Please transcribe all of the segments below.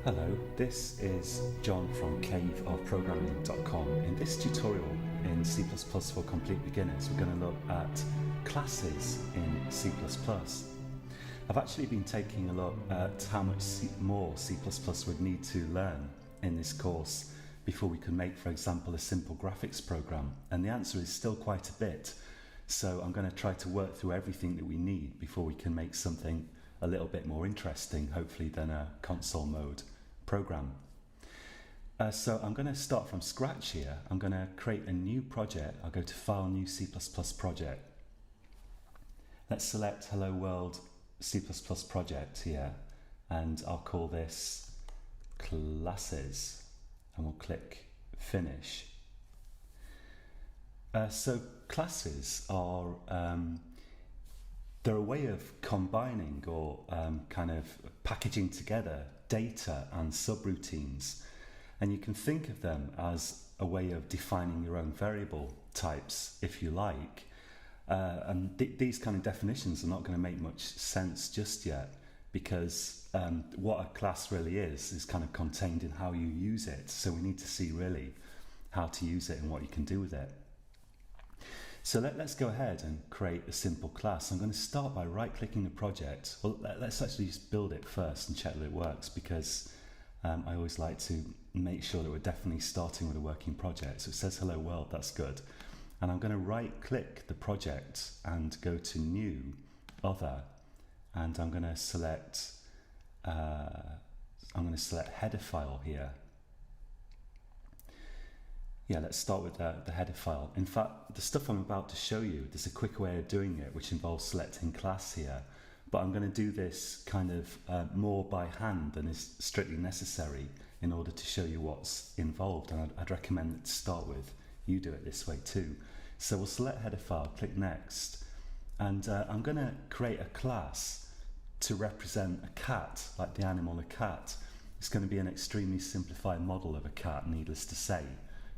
Hello, this is John from caveofprogramming.com. In this tutorial in C++ for complete beginners, we're going to look at classes in C++. I've actually been taking a look at how much more C++ would need to learn in this course before we can make, for example, a simple graphics program, and the answer is still quite a bit. So I'm going to try to work through everything that we need before we can make something a little bit more interesting, hopefully, than a console mode program. So I'm going to start from scratch here. I'm going to create a new project. I'll go to File, New C++ Project. Let's select Hello World C++ Project here, and I'll call this Classes, and we'll click Finish. So classes are they're a way of combining or kind of packaging together data and subroutines, and you can think of them as a way of defining your own variable types, if you like. And these kind of definitions are not going to make much sense just yet, because what a class really is kind of contained in how you use it. So we need to see really how to use it and what you can do with it. So let's go ahead and create a simple class. I'm going to start by right-clicking the project. Well, let's actually just build it first and check that it works, because I always like to make sure that we're definitely starting with a working project. So it says Hello World, that's good. And I'm going to right-click the project and go to New, Other, and I'm going to select header file here. Yeah, let's start with the header file. In fact, the stuff I'm about to show you, there's a quick way of doing it, which involves selecting class here. But I'm going to do this kind of more by hand than is strictly necessary in order to show you what's involved. And I'd recommend that to start with, you do it this way too. So we'll select header file, click Next. And I'm going to create a class to represent a cat, like the animal a cat. It's going to be an extremely simplified model of a cat, needless to say,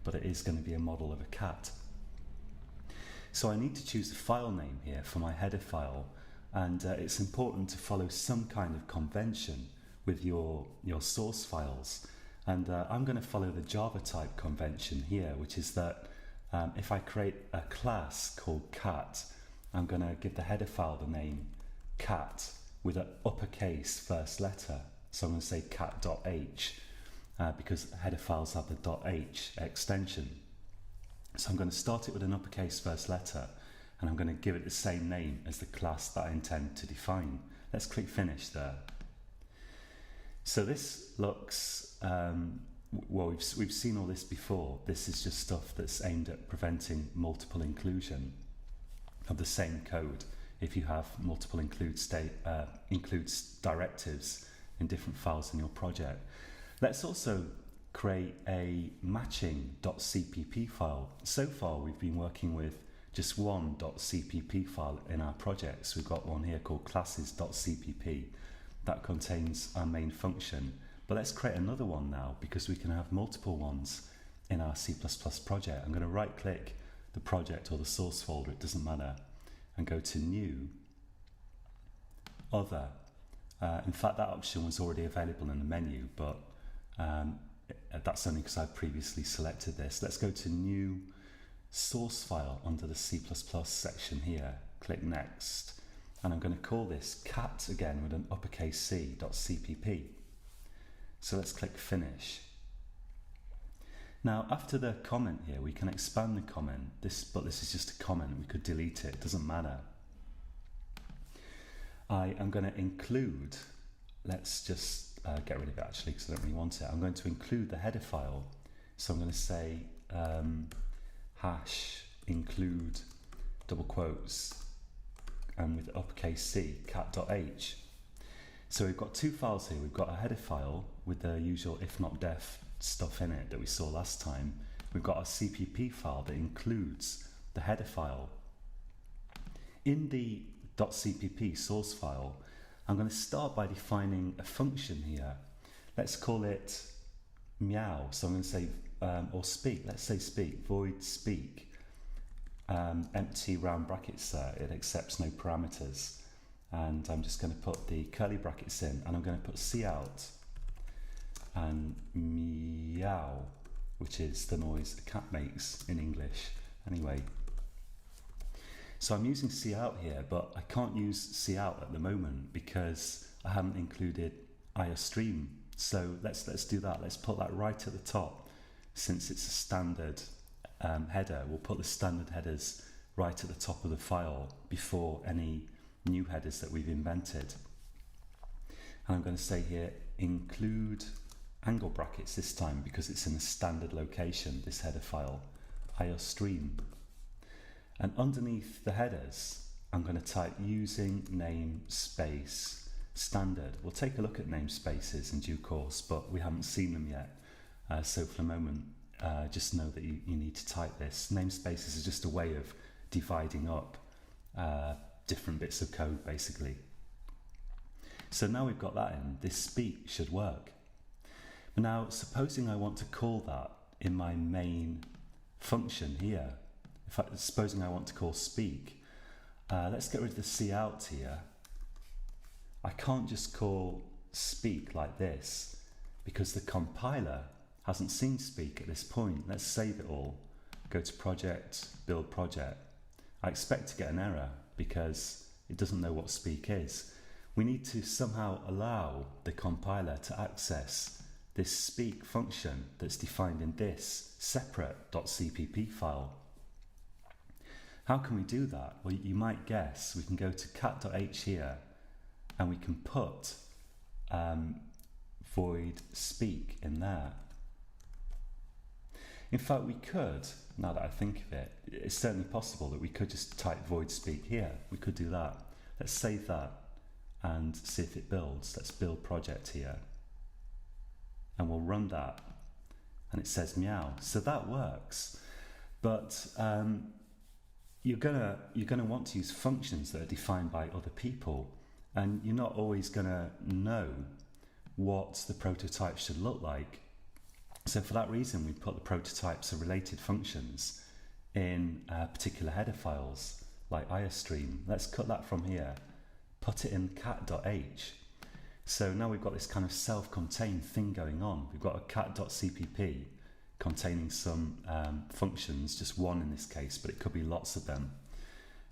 but it is going to be a model of a cat. So I need to choose a file name here for my header file, and it's important to follow some kind of convention with your source files. And I'm going to follow the Java type convention here, which is that if I create a class called cat, I'm going to give the header file the name cat with an uppercase first letter. So I'm going to say cat.h. Because header files have the .h extension. So I'm going to start it with an uppercase first letter, and I'm going to give it the same name as the class that I intend to define. Let's click Finish there. So this looks, well, we've seen all this before. This is just stuff that's aimed at preventing multiple inclusion of the same code if you have multiple includes directives in different files in your project. Let's also create a matching.cpp file. So far, we've been working with just one .cpp file in our projects. We've got one here called classes.cpp that contains our main function. But let's create another one now, because we can have multiple ones in our C++ project. I'm going to right-click the project or the source folder, it doesn't matter, and go to New, Other. In fact, that option was already available in the menu, but that's only because I've previously selected this. Let's go to New Source File under the C++ section here. Click Next. And I'm going to call this cat again with an uppercase C.cpp. So let's click Finish. Now, after the comment here, we can expand the comment. But this is just a comment. We could delete it. It doesn't matter. I am going to include, let's just get rid of it actually, because I don't really want it. I'm going to include the header file. So I'm going to say hash include double quotes and with uppercase C, cat.h. So we've got two files here. We've got a header file with the usual if not def stuff in it that we saw last time. We've got a CPP file that includes the header file. In the .cpp source file, I'm going to start by defining a function here. Let's call it meow. So I'm going to say, or speak, let's say speak, void speak, empty round brackets there, it accepts no parameters. And I'm just going to put the curly brackets in, and I'm going to put cout and meow, which is the noise a cat makes in English. Anyway, so I'm using cout here, but I can't use cout at the moment because I haven't included iostream. So let's do that. Let's put that right at the top. Since it's a standard header, we'll put the standard headers right at the top of the file before any new headers that we've invented. And I'm going to say here, include angle brackets this time because it's in a standard location, this header file, iostream. And underneath the headers, I'm going to type using namespace standard. We'll take a look at namespaces in due course, but we haven't seen them yet. So for the moment, just know that you need to type this. Namespaces is just a way of dividing up different bits of code, basically. So now we've got that in, this speak should work. But now, supposing I want to call that in my main function here, supposing I want to call speak, let's get rid of the cout here. I can't just call speak like this because the compiler hasn't seen speak at this point. Let's save it all. Go to project, build project. I expect to get an error because it doesn't know what speak is. We need to somehow allow the compiler to access this speak function that's defined in this separate .cpp file. How can we do that? Well, you might guess we can go to cat.h here and we can put void speak in there. In fact, we could, now that I think of it, it's certainly possible that we could just type void speak here. We could do that. Let's save that and see if it builds. Let's build project here. And we'll run that. And it says meow. So that works. But you're gonna want to use functions that are defined by other people. And you're not always gonna know what the prototype should look like. So for that reason, we put the prototypes of related functions in particular header files like iostream. Let's cut that from here, put it in cat.h. So now we've got this kind of self-contained thing going on. We've got a cat.cpp containing some functions, just one in this case, but it could be lots of them.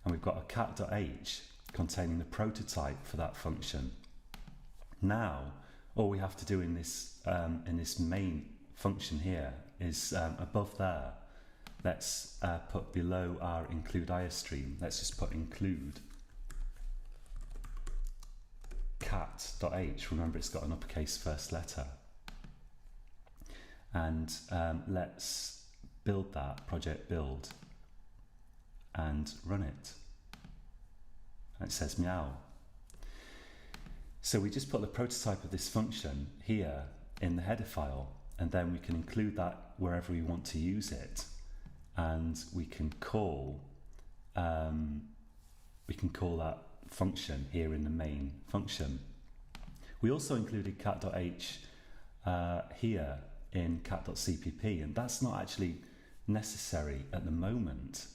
And we've got a cat.h containing the prototype for that function. Now, all we have to do in this main function here is above there, let's put below our include iostream, let's just put include cat.h. Remember, it's got an uppercase first letter. And let's build that, project build, and run it. And it says meow. So we just put the prototype of this function here in the header file, and then we can include that wherever we want to use it, and we can call that function here in the main function. We also included cat.h here in cat.cpp, and that's not actually necessary at the moment.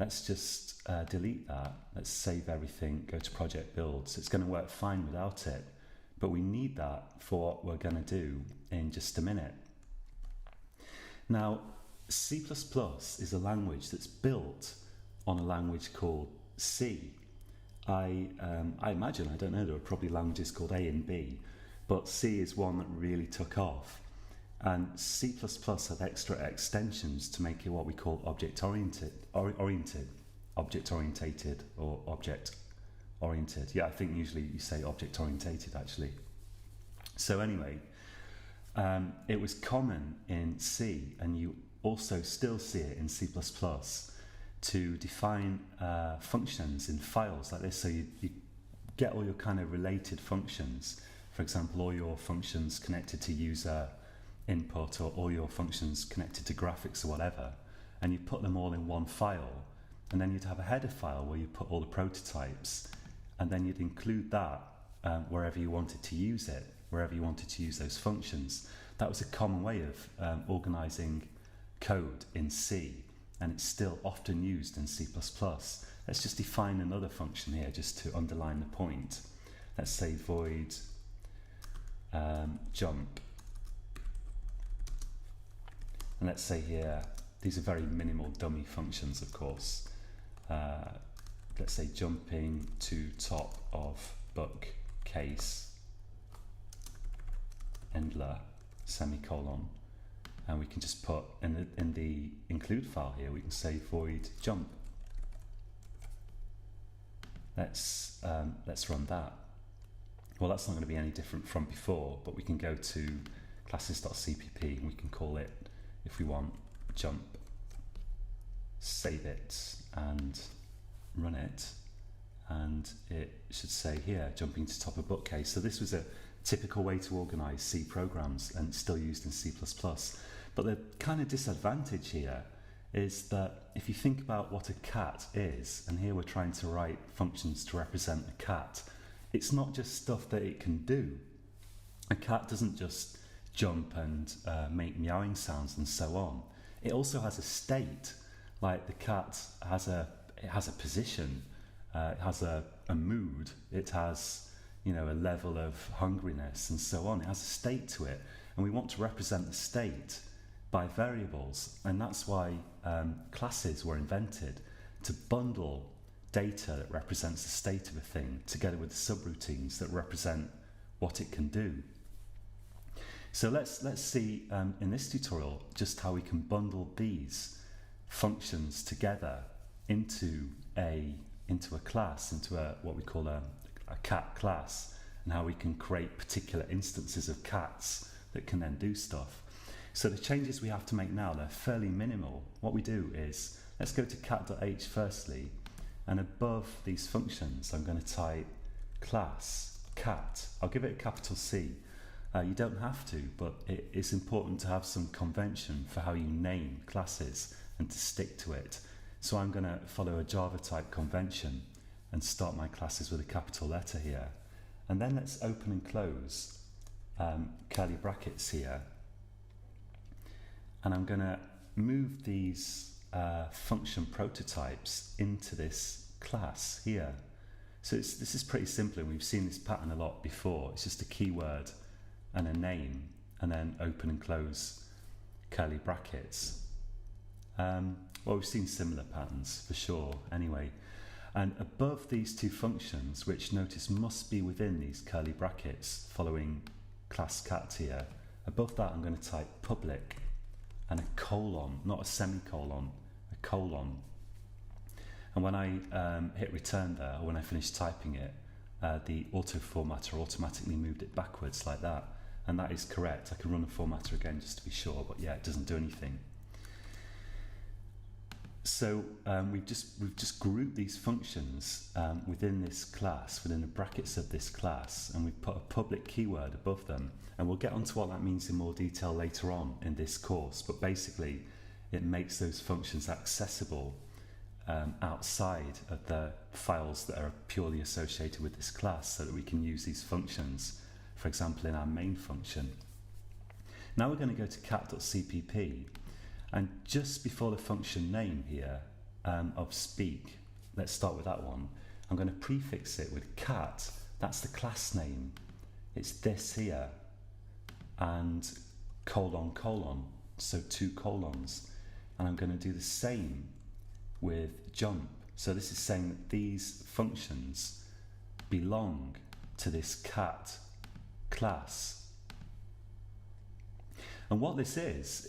Let's just delete that. Let's save everything, go to project build. So it's going to work fine without it, but we need that for what we're going to do in just a minute. Now, C++ is a language that's built on a language called C. I imagine, I don't know, there are probably languages called A and B, but C is one that really took off. And C++ had extra extensions to make it what we call object-oriented, or object-orientated. Yeah, I think usually you say object-orientated, actually. So anyway, it was common in C, and you also still see it in C++, to define functions in files like this. So you get all your kind of related functions. For example, all your functions connected to user input, or all your functions connected to graphics or whatever, and you put them all in one file, and then you'd have a header file where you put all the prototypes, and then you'd include that wherever you wanted to use it, wherever you wanted to use those functions. That was a common way of organizing code in C, and it's still often used in C++. Let's just define another function here just to underline the point. Let's say void jump, And let's say here, these are very minimal dummy functions, of course. Let's say jumping to top of bookcase, endler, semicolon. And we can just put in the include file here, we can say void jump. Let's run that. Well, that's not going to be any different from before, but we can go to classes.cpp and we can call it, if we want, jump, save it and run it, and it should say here jumping to top of bookcase. So this was a typical way to organize C programs, and it's still used in C++. But the kind of disadvantage here is that if you think about what a cat is, and here we're trying to write functions to represent a cat, it's not just stuff that it can do. A cat doesn't just jump and make meowing sounds and so on. It also has a state. Like the cat has a position, it has a mood, it has, you know, a level of hungriness and so on. It has a state to it, and we want to represent the state by variables, and that's why classes were invented, to bundle data that represents the state of a thing together with the subroutines that represent what it can do. So let's see in this tutorial just how we can bundle these functions together into a class, into what we call a cat class, and how we can create particular instances of cats that can then do stuff. So the changes we have to make now, they're fairly minimal. What we do is, let's go to cat.h firstly, and above these functions I'm going to type class cat. I'll give it a capital C. You don't have to, but it's important to have some convention for how you name classes and to stick to it. So I'm going to follow a Java type convention and start my classes with a capital letter here. And then let's open and close curly brackets here. And I'm going to move these function prototypes into this class here. So this is pretty simple, and we've seen this pattern a lot before. It's just a keyword and a name, and then open and close curly brackets. Well, we've seen similar patterns for sure anyway. And above these two functions, which notice must be within these curly brackets following class cat here, above that I'm going to type public and a colon, not a semicolon, a colon. And when I hit return there, or when I finish typing it, the auto formatter automatically moved it backwards like that. And that is correct. I can run the formatter again just to be sure, but yeah, it doesn't do anything. So we've just grouped these functions within this class, within the brackets of this class, and we've put a public keyword above them. And we'll get onto what that means in more detail later on in this course. But basically, it makes those functions accessible outside of the files that are purely associated with this class, so that we can use these functions, for example, in our main function. Now we're going to go to cat.cpp. And just before the function name here of speak, let's start with that one. I'm going to prefix it with cat. That's the class name. It's this here. And colon, colon. So 2 colons. And I'm going to do the same with jump. So this is saying that these functions belong to this cat class. And what this is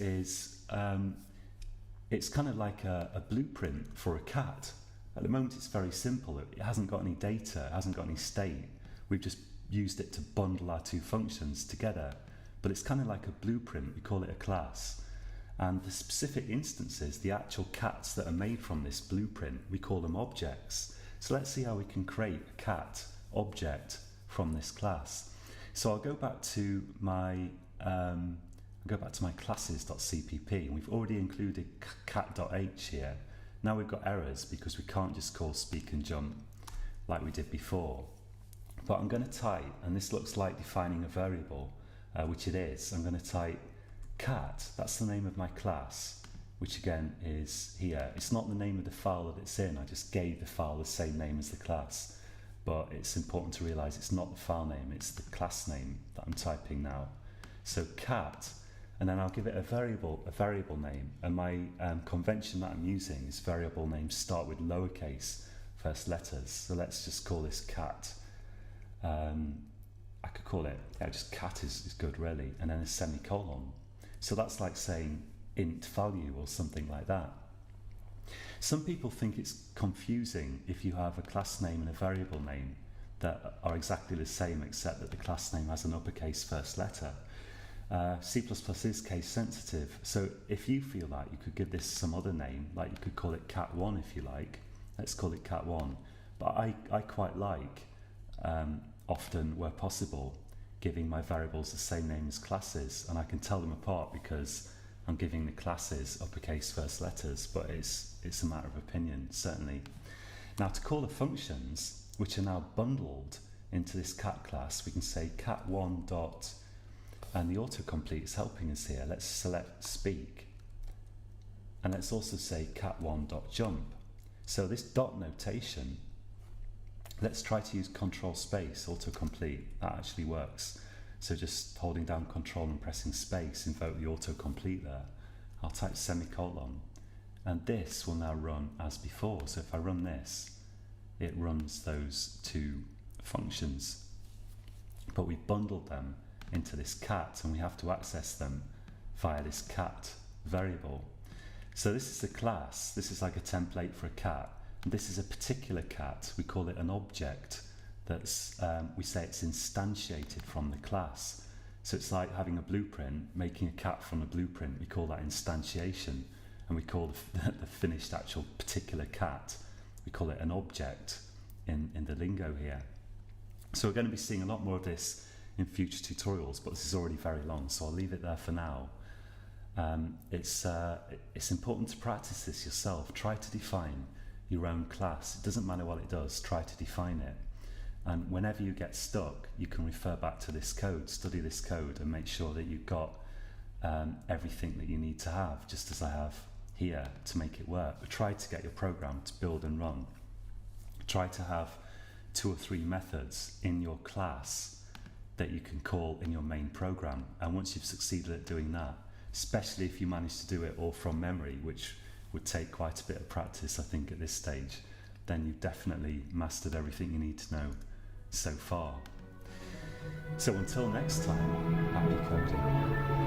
it's kind of like a blueprint for a cat. At the moment it's very simple. It hasn't got any data, it hasn't got any state. We've just used it to bundle our two functions together. But it's kind of like a blueprint, we call it a class. And the specific instances, the actual cats that are made from this blueprint, we call them objects. So let's see how we can create a cat object from this class. So I'll go back to my classes.cpp, and we've already included cat.h here. Now we've got errors because we can't just call speak and jump like we did before. But I'm going to type, and this looks like defining a variable, which it is. I'm going to type cat, that's the name of my class, which again is here. It's not the name of the file that it's in, I just gave the file the same name as the class. But it's important to realize it's not the file name, it's the class name that I'm typing now. So cat, and then I'll give it a variable name. And my convention that I'm using is variable names start with lowercase first letters. So let's just call this cat. I could call it, just cat is good really, and then a semicolon. So that's like saying int value or something like that. Some people think it's confusing if you have a class name and a variable name that are exactly the same except that the class name has an uppercase first letter. C++ is case sensitive, so if you feel like you could give this some other name, like you could call it cat1 if you like, let's call it cat1, but I quite like, often where possible, giving my variables the same name as classes, and I can tell them apart because I'm giving the classes uppercase first letters, but it's a matter of opinion, certainly. Now to call the functions, which are now bundled into this cat class, we can say cat1 dot, and the autocomplete is helping us here. Let's select speak, and let's also say cat1 dot jump. So this dot notation, let's try to use control space autocomplete. That actually works. So just holding down control and pressing space invoke the autocomplete there. I'll type semicolon, and this will now run as before. So if I run this, it runs those two functions, but we bundled them into this cat, and we have to access them via this cat variable. So this is a class, this is like a template for a cat, and this is a particular cat. We call it an object that's, we say it's instantiated from the class. So it's like having a blueprint, making a cat from a blueprint. We call that instantiation, and we call the finished actual particular cat, we call it an object in the lingo here. So we're going to be seeing a lot more of this in future tutorials, but this is already very long, so I'll leave it there for now. It's important to practice this yourself. Try to define your own class. It doesn't matter what it does, try to define it. And whenever you get stuck, you can refer back to this code, study this code, and make sure that you've got everything that you need to have, just as I have here, to make it work. Try to get your program to build and run. Try to have 2 or 3 methods in your class that you can call in your main program. And once you've succeeded at doing that, especially if you manage to do it all from memory, which would take quite a bit of practice, I think, at this stage, then you've definitely mastered everything you need to know so far. So until next time, happy coding.